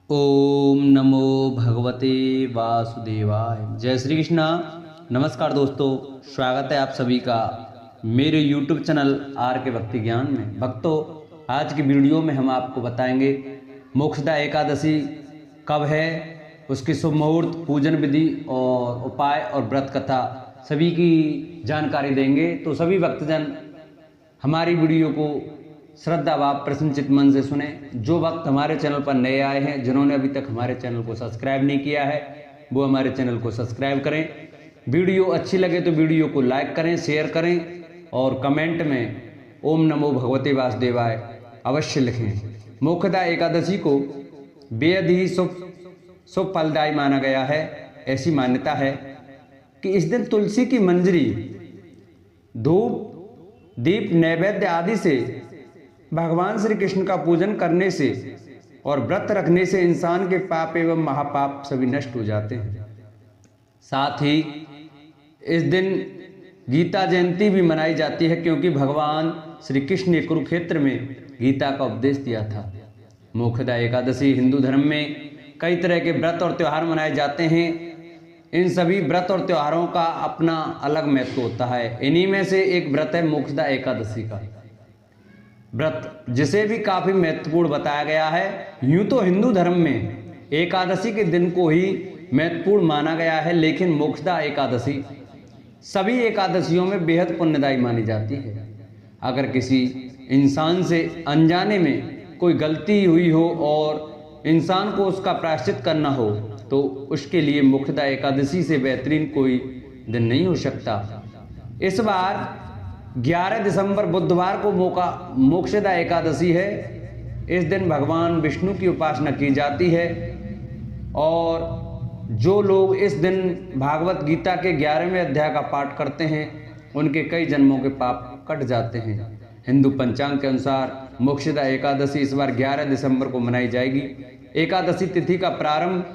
ओम नमो भगवते वासुदेवाय। जय श्री कृष्णा। नमस्कार दोस्तों, स्वागत है आप सभी का मेरे YouTube चैनल आर के भक्ति ज्ञान में। भक्तों, आज की वीडियो में हम आपको बताएंगे मोक्षदा एकादशी कब है, उसकी शुभ मुहूर्त, पूजन विधि और उपाय और व्रत कथा सभी की जानकारी देंगे। तो सभी भक्तजन हमारी वीडियो को श्रद्धा भाव प्रसन्नचित मन से सुने। जो भक्त हमारे चैनल पर नए आए हैं, जिन्होंने अभी तक हमारे चैनल को सब्सक्राइब नहीं किया है, वो हमारे चैनल को सब्सक्राइब करें। वीडियो अच्छी लगे तो वीडियो को लाइक करें, शेयर करें और कमेंट में ओम नमो भगवते वासुदेवाय अवश्य लिखें। मोक्षदा एकादशी को बेहद ही शुभ फलदायी माना गया है। ऐसी मान्यता है कि इस दिन तुलसी की मंजरी, धूप, दीप, नैवेद्य आदि से भगवान श्री कृष्ण का पूजन करने से और व्रत रखने से इंसान के पाप एवं महापाप सभी नष्ट हो जाते हैं। साथ ही इस दिन गीता जयंती भी मनाई जाती है, क्योंकि भगवान श्री कृष्ण ने कुरुक्षेत्र में गीता का उपदेश दिया था। मोक्षदा एकादशी हिंदू धर्म में कई तरह के व्रत और त्यौहार मनाए जाते हैं। इन सभी व्रत और त्योहारों का अपना अलग महत्व होता है। इन्हीं में से एक व्रत है मोक्षदा एकादशी का व्रत, जिसे भी काफी महत्वपूर्ण बताया गया है। यूं तो हिंदू धर्म में एकादशी के दिन को ही महत्वपूर्ण माना गया है, लेकिन मोक्षदा एकादशी सभी एकादशियों में बेहद पुण्यदायी मानी जाती है। अगर किसी इंसान से अनजाने में कोई गलती हुई हो और इंसान को उसका प्रायश्चित करना हो, तो उसके लिए मोक्षदा एकादशी से बेहतरीन कोई दिन नहीं हो सकता। इस बार 11 दिसंबर बुधवार को मोक्षदा एकादशी है। इस दिन भगवान विष्णु की उपासना की जाती है और जो लोग इस दिन भागवत गीता के 11वें अध्याय का पाठ करते हैं, उनके कई जन्मों के पाप कट जाते हैं। हिंदू पंचांग के अनुसार मोक्षदा एकादशी इस बार 11 दिसंबर को मनाई जाएगी। एकादशी तिथि का प्रारंभ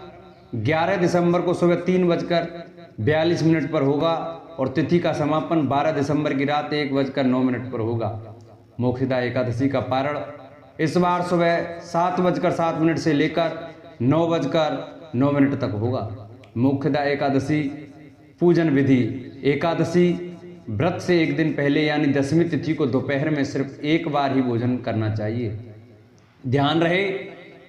11 दिसंबर को सुबह 3:42 पर होगा और तिथि का समापन 12 दिसंबर की रात 1:09 पर होगा। मोक्षदा एकादशी का पारण इस बार सुबह 7:07 से लेकर 9:09 तक होगा। मोक्षदा एकादशी पूजन विधि: एकादशी व्रत से एक दिन पहले यानी 10वीं तिथि को दोपहर में सिर्फ एक बार ही भोजन करना चाहिए। ध्यान रहे,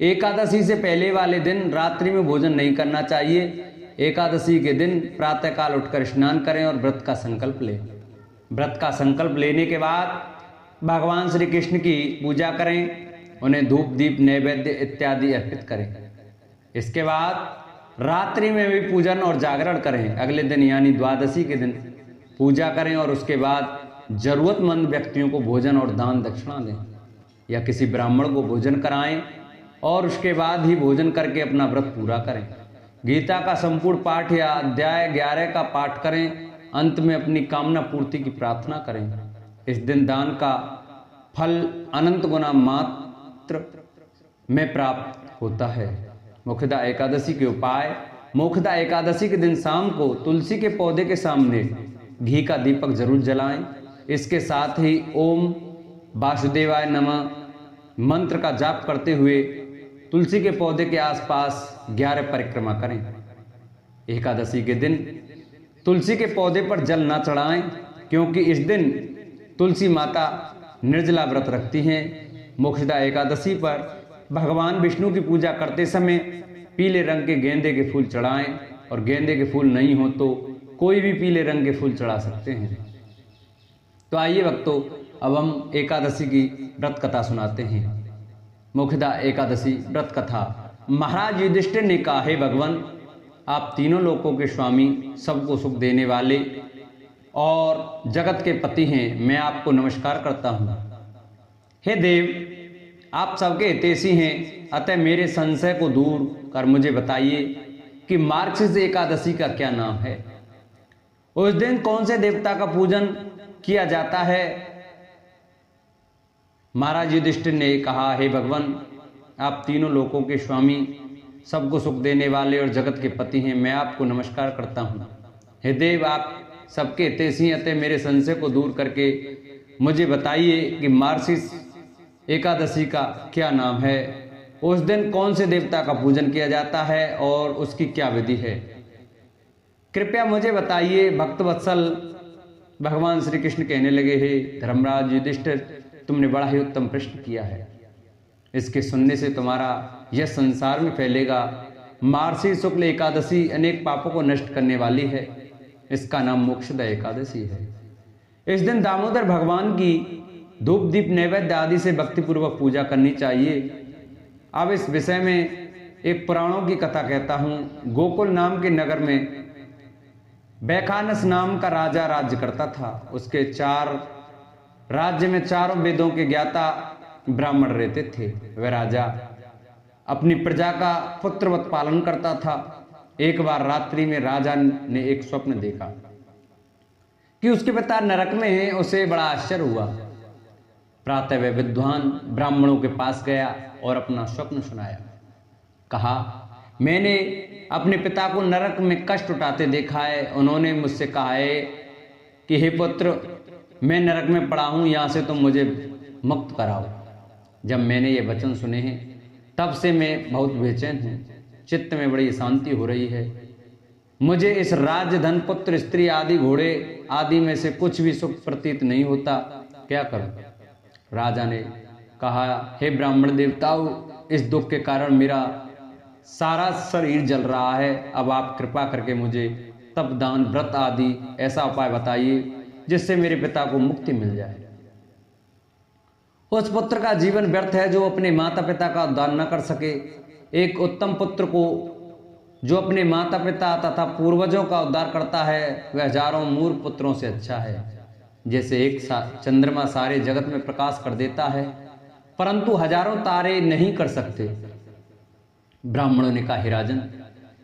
एकादशी से पहले वाले दिन रात्रि में भोजन नहीं करना चाहिए। एकादशी के दिन प्रातःकाल उठकर स्नान करें और व्रत का संकल्प लें। व्रत का संकल्प लेने के बाद भगवान श्री कृष्ण की पूजा करें, उन्हें धूप, दीप, नैवेद्य इत्यादि अर्पित करें। इसके बाद रात्रि में भी पूजन और जागरण करें। अगले दिन यानी द्वादशी के दिन पूजा करें और उसके बाद जरूरतमंद व्यक्तियों को भोजन और दान दक्षिणा दें या किसी ब्राह्मण को भोजन कराएं और उसके बाद ही भोजन करके अपना व्रत पूरा करें। गीता का संपूर्ण पाठ या अध्याय 11 का पाठ करें। अंत में अपनी कामना पूर्ति की प्रार्थना करें। इस दिन दान का फल अनंत गुना मात्र में प्राप्त होता है। मोक्षदा एकादशी के उपाय: मोक्षदा एकादशी के दिन शाम को तुलसी के पौधे के सामने घी का दीपक जरूर जलाएं। इसके साथ ही ओम वासुदेवाय नमः मंत्र का जाप करते हुए तुलसी के पौधे के आसपास 11 परिक्रमा करें। एकादशी के दिन तुलसी के पौधे पर जल न चढ़ाएं, क्योंकि इस दिन तुलसी माता निर्जला व्रत रखती हैं। मोक्षदा एकादशी पर भगवान विष्णु की पूजा करते समय पीले रंग के गेंदे के फूल चढ़ाएं और गेंदे के फूल नहीं हो तो कोई भी पीले रंग के फूल चढ़ा सकते हैं। तो आइए भक्तों, अब हम एकादशी की व्रत कथा सुनाते हैं। मोक्षदा एकादशी व्रत कथा: महाराज युधिष्ठिर ने कहा, हे भगवान, आप तीनों लोकों के स्वामी, सबको सुख देने वाले और जगत के पति हैं। मैं आपको नमस्कार करता हूँ। हे देव, आप सबके हितैषी हैं, अतः मेरे संशय को दूर कर मुझे बताइए कि मार्गशीर्ष एकादशी का क्या नाम है। उस दिन कौन से देवता का पूजन किया जाता है? महाराज युधिष्ठिर ने कहा, हे भगवान, आप तीनों लोकों के स्वामी, सबको सुख देने वाले और जगत के पति हैं। मैं आपको नमस्कार करता हूँ। हे देव, आप सबके हितैषी, अतः मेरे संशय को दूर करके मुझे बताइए कि मार्गशीर्ष एकादशी का क्या नाम है। उस दिन कौन से देवता का पूजन किया जाता है और उसकी क्या विधि है, कृपया मुझे बताइए। भक्त वत्सल भगवान श्री कृष्ण कहने लगे, हे धर्मराज युधिष्ठिर, तुमने बड़ा ही उत्तम प्रश्न किया है। इसके सुनने से तुम्हारा यह संसार में फैलेगा। मार्गशीर्ष शुक्ल एकादशी अनेक पापों को नष्ट करने वाली है। इसका नाम मोक्षदा एकादशी है। इस दिन दामोदर भगवान की धूप दीप नैवेद्य आदि से भक्तिपूर्वक पूजा करनी चाहिए। अब इस विषय में एक पुराणों की कथा कहता हूँ। गोकुल नाम के नगर में बैखानस नाम का राजा राज्य करता था। उसके राज्य में चारों वेदों के ज्ञाता ब्राह्मण रहते थे। वह राजा अपनी प्रजा का पुत्रवत पालन करता था। एक बार रात्रि में राजा ने एक स्वप्न देखा कि उसके पिता नरक में हैं। उसे बड़ा आश्चर्य हुआ। प्रातः वह विद्वान ब्राह्मणों के पास गया और अपना स्वप्न सुनाया। कहा, मैंने अपने पिता को नरक में कष्ट उठाते देखा है। उन्होंने मुझसे कहा है कि हे पुत्र, मैं नरक में पड़ा हूं, यहां से तुम मुझे मुक्त कराओ। जब मैंने ये वचन सुने हैं तब से मैं बहुत बेचैन हूं। चित्त में बड़ी शांति हो रही है। मुझे इस राज्य, धन, पुत्र, स्त्री आदि, घोड़े आदि में से कुछ भी सुख प्रतीत नहीं होता। क्या करूं? राजा ने कहा, हे ब्राह्मण देवताओं, इस दुख के कारण मेरा सारा शरीर जल रहा है। अब आप कृपा करके मुझे तप, दान, व्रत आदि ऐसा उपाय बताइए जिससे मेरे पिता को मुक्ति मिल जाए। उस पुत्र का जीवन व्यर्थ है जो अपने माता पिता का उद्धार न कर सके। एक उत्तम पुत्र को जो अपने माता पिता तथा पूर्वजों का उद्धार करता है वह हजारों मूर्ख पुत्रों से अच्छा है। जैसे एक चंद्रमा सारे जगत में प्रकाश कर देता है परंतु हजारों तारे नहीं कर सकते। ब्राह्मणों ने कहा, हे राजन,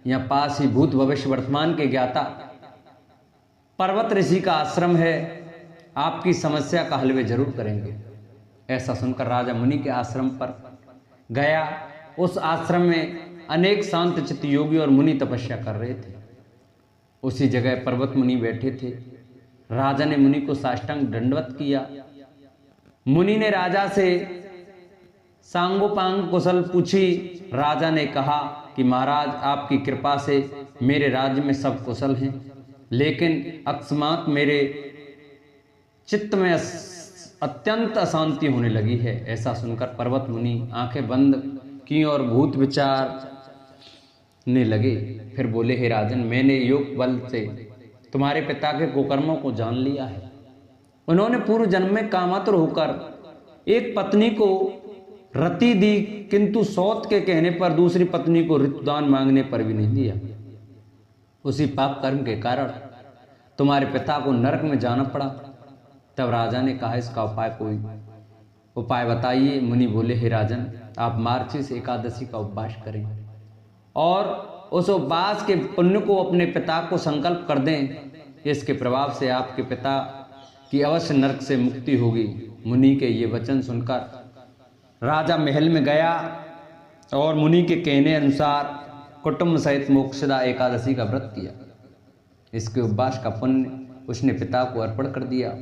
यहाँ पास ही भूत भविष्य वर्तमान के ज्ञाता पर्वत ऋषि का आश्रम है। आपकी समस्या का हल वे जरूर करेंगे। ऐसा सुनकर राजा मुनि के आश्रम पर गया। उस आश्रम में अनेक शांत चित्त योगी और मुनि तपस्या कर रहे थे। उसी जगह पर्वत मुनि बैठे थे। राजा ने मुनि को साष्टांग दंडवत किया। मुनि ने राजा से सांगोपांग कुशल पूछी। राजा ने कहा कि महाराज, आपकी कृपा से मेरे राज्य में सब कुशल हैं, लेकिन अकस्मात मेरे चित्त में अत्यंत अशांति होने लगी है। ऐसा सुनकर पर्वत मुनि आंखें बंद की और भूत विचारने लगे। फिर बोले, हे राजन, मैंने योग बल से तुम्हारे पिता के कुकर्मों को जान लिया है। उन्होंने पूर्व जन्म में कामातुर होकर एक पत्नी को रति दी, किंतु सौत के कहने पर दूसरी पत्नी को ऋतुदान मांगने पर भी नहीं दिया। उसी पाप कर्म के कारण तुम्हारे पिता को नरक में जाना पड़ा। तब राजा ने कहा, इसका कोई उपाय बताइए। मुनि बोले, हे राजन, आप मार्गशीर्ष एकादशी का उपवास करें और उस उपवास के पुण्य को अपने पिता को संकल्प कर दें। इसके प्रभाव से आपके पिता की अवश्य नरक से मुक्ति होगी। मुनि के ये वचन सुनकर राजा महल में गया और मुनि के कहने अनुसार कुटुंब सहित मोक्षदा एकादशी का व्रत किया। इसके उपवास का पुण्य उसने पिता को अर्पण कर दिया।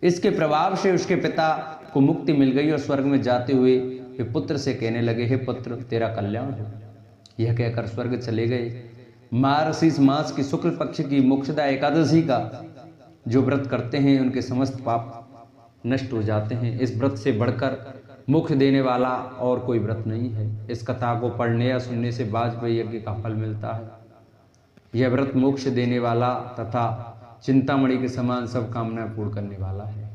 इसके प्रभाव से उसके पिता को मुक्ति मिल गई और स्वर्ग में जाते हुए वे पुत्र से कहने लगे, हे पुत्र, तेरा कल्याण हो। यह कहकर स्वर्ग चले गए। मार्गशीर्ष मास की शुक्ल पक्ष की मोक्षदा एकादशी का जो व्रत करते हैं उनके समस्त पाप नष्ट हो जाते हैं। इस व्रत से बढ़कर मोक्ष देने वाला और कोई व्रत नहीं है। इस कथा को पढ़ने या सुनने से वाजपेयी यज्ञ का फल मिलता है। यह व्रत मोक्ष देने वाला तथा चिंतामणि के समान सब कामना पूर्ण करने वाला है।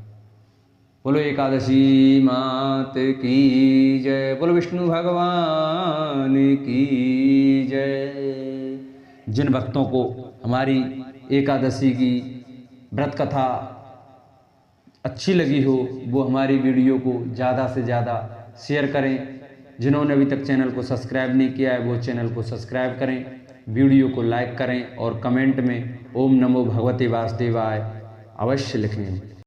बोलो एकादशी मात की जय। बोलो विष्णु भगवान की जय। जिन भक्तों को हमारी एकादशी की व्रत कथा अच्छी लगी हो वो हमारी वीडियो को ज़्यादा से ज़्यादा शेयर करें। जिन्होंने अभी तक चैनल को सब्सक्राइब नहीं किया है वो चैनल को सब्सक्राइब करें, वीडियो को लाइक करें और कमेंट में ओम नमो भगवते वासुदेवाय अवश्य लिखें।